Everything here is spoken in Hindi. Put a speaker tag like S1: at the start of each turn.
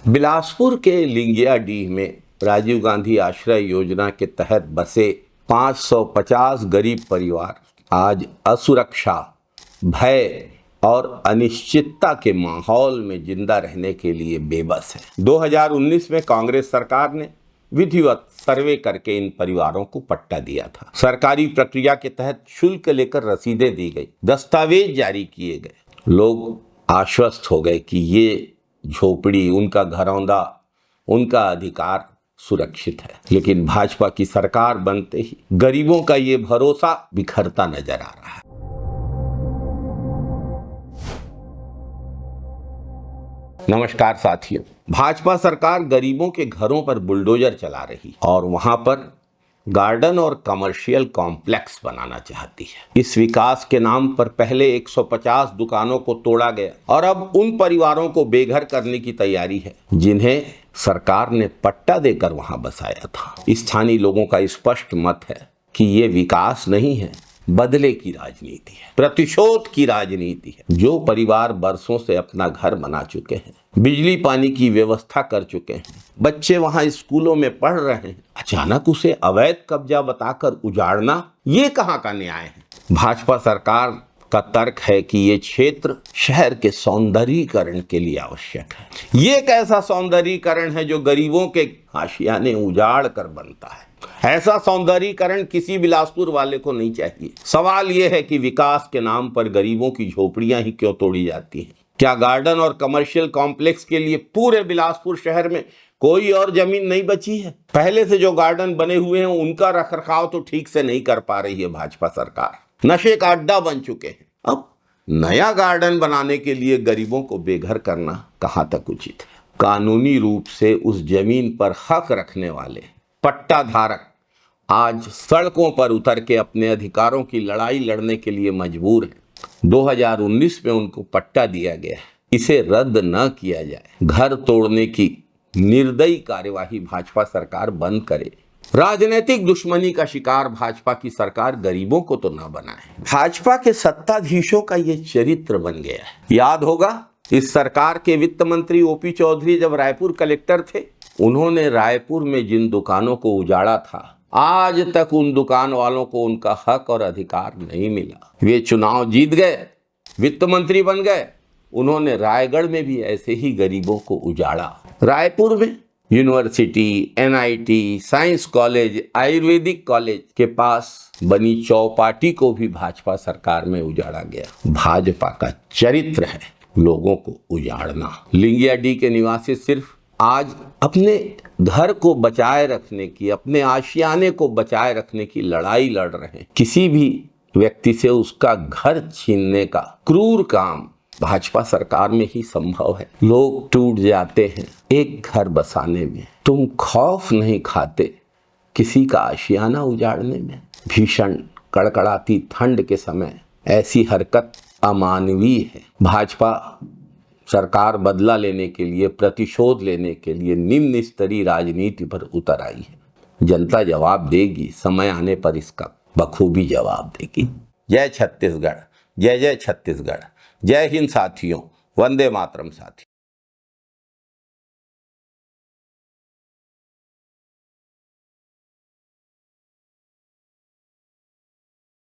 S1: बिलासपुर के लिंगियाडीह में राजीव गांधी आश्रय योजना के तहत बसे 550 गरीब परिवार आज असुरक्षा, भय और अनिश्चितता के माहौल में जिंदा रहने के लिए बेबस है। 2019 में कांग्रेस सरकार ने विधिवत सर्वे करके इन परिवारों को पट्टा दिया था। सरकारी प्रक्रिया के तहत शुल्क लेकर रसीदें दी गई, दस्तावेज जारी किए गए। लोग आश्वस्त हो गए कि ये झोपड़ी, उनका घरौंदा, उनका अधिकार सुरक्षित है। लेकिन भाजपा की सरकार बनते ही गरीबों का ये भरोसा बिखरता नजर आ रहा है। नमस्कार साथियों, भाजपा सरकार गरीबों के घरों पर बुलडोजर चला रही और वहां पर गार्डन और कमर्शियल कॉम्प्लेक्स बनाना चाहती है। इस विकास के नाम पर पहले 150 दुकानों को तोड़ा गया और अब उन परिवारों को बेघर करने की तैयारी है जिन्हें सरकार ने पट्टा देकर वहां बसाया था। स्थानीय लोगों का स्पष्ट मत है कि ये विकास नहीं है, बदले की राजनीति है, प्रतिशोध की राजनीति है। जो परिवार बरसों से अपना घर बना चुके हैं, बिजली पानी की व्यवस्था कर चुके हैं, बच्चे वहां स्कूलों में पढ़ रहे हैं, अचानक उसे अवैध कब्जा बताकर उजाड़ना, ये कहाँ का न्याय है? भाजपा सरकार का तर्क है कि ये क्षेत्र शहर के सौंदर्यीकरण के लिए आवश्यक है। ये एक ऐसा सौंदर्यीकरण है जो गरीबों के आशियाने उजाड़ कर बनता है। ऐसा सौंदर्यीकरण किसी बिलासपुर वाले को नहीं चाहिए। सवाल यह है कि विकास के नाम पर गरीबों की झोपड़ियां ही क्यों तोड़ी जाती हैं? क्या गार्डन और कमर्शियल कॉम्प्लेक्स के लिए पूरे बिलासपुर शहर में कोई और जमीन नहीं बची है? पहले से जो गार्डन बने हुए हैं उनका रखरखाव तो ठीक से नहीं कर पा रही है भाजपा सरकार। नशे का अड्डा बन चुके हैं। अब नया गार्डन बनाने के लिए गरीबों को बेघर करना कहां तक उचित है? कानूनी रूप से उस जमीन पर हक रखने वाले पट्टा धारक आज सड़कों पर उतर के अपने अधिकारों की लड़ाई लड़ने के लिए मजबूर हैं। 2019 में उनको पट्टा दिया गया है, इसे रद्द न किया जाए। घर तोड़ने की निर्दयी कार्यवाही भाजपा सरकार बंद करे। राजनीतिक दुश्मनी का शिकार भाजपा की सरकार गरीबों को तो न बनाए। भाजपा के सत्ताधीशों का ये चरित्र बन गया है। याद होगा इस सरकार के वित्त मंत्री ओपी चौधरी जब रायपुर कलेक्टर थे, उन्होंने रायपुर में जिन दुकानों को उजाड़ा था, आज तक उन दुकान वालों को उनका हक और अधिकार नहीं मिला। वे चुनाव जीत गए, वित्त मंत्री बन गए, उन्होंने रायगढ़ में भी ऐसे ही गरीबों को उजाड़ा। रायपुर में university, NIT, science college, Ayurvedic college के पास बनी चौपाटी को भी भाजपा सरकार में उजाड़ा गया। भाजपा का चरित्र है लोगों को उजाड़ना। लिंगियाडीह के निवासी सिर्फ आज अपने घर को बचाए रखने की, अपने आशियाने को बचाए रखने की लड़ाई लड़ रहे हैं। किसी भी व्यक्ति से उसका घर छीनने का क्रूर काम भाजपा सरकार में ही संभव है। लोग टूट जाते हैं एक घर बसाने में, तुम खौफ नहीं खाते किसी का आशियाना उजाड़ने में? भीषण कड़कड़ाती ठंड के समय ऐसी हरकत अमानवीय है। भाजपा सरकार बदला लेने के लिए, प्रतिशोध लेने के लिए निम्न स्तरीय राजनीति पर उतर आई है। जनता जवाब देगी, समय आने पर इसका बखूबी जवाब देगी। जय छत्तीसगढ़, जय जय छत्तीसगढ़, जय हिंद साथियों, वंदे मातरम साथियों।